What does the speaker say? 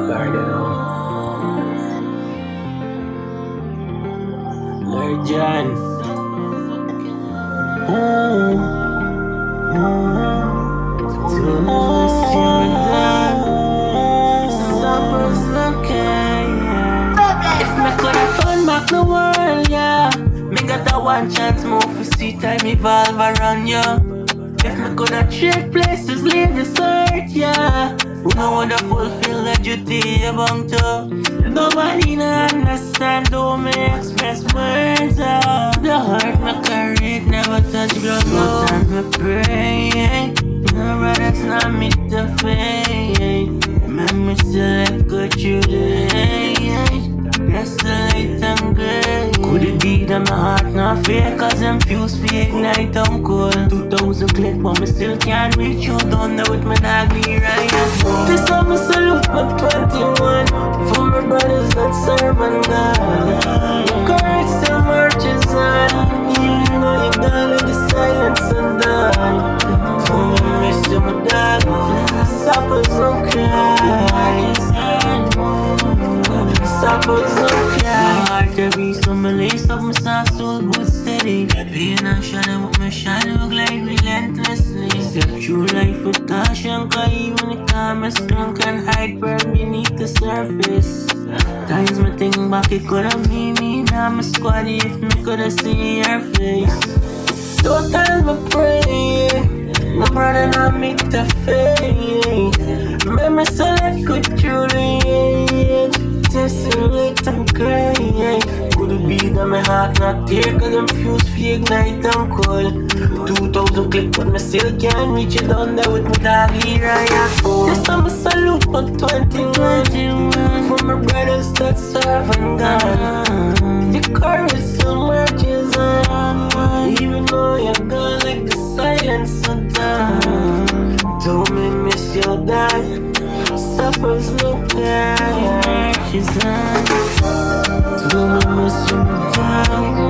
garden Lorr John. To miss you, Sappers okay. If me coulda turn back the world, yeah, me got a one chance more for see time evolve around you. If me coulda trade places, leave this earth, yeah, who know wanna fulfill the duty among to. Nobody no understand how me express words, the heart me carry it never touch ground. No time me pray, no brothers not me to fade. Remember still let go through the day. Rest the light and grey. Could it be that my heart not fear? Cause I'm fused for ignite, I'm cold. 2000 click but me still can't reach you. Don't know what my dog be right. This time I salute my 21 for my brothers that serve and God. Courage still marches on, even though you gone in the silence and die. Told me miss you my dog. Sappers don't cry. Sappers don't cry. My heart to be so me lace up my soft soul boot steady. Being a shadow with my shadow glide relentlessly. Step through life with caution, cause even the calmest storm can hide burn beneath the surface. Times me think back it coulda been me, now my squaddy if me coulda seen your face. Don't tell me pray, my brother not me to fade. Remember so let go through the edge. Testing late and crying. Could it be that my heart not here? Cause I'm fused for ignite, I'm cold. 2000 click but me still can't reach it down there with my doggy right. This time I salute for 2021 for my brothers that serve and God. The chorus still marches on, even though you're gone like the silence of dawn. Don't me miss your dad. Sappers look like she's on. Don't me miss your dad.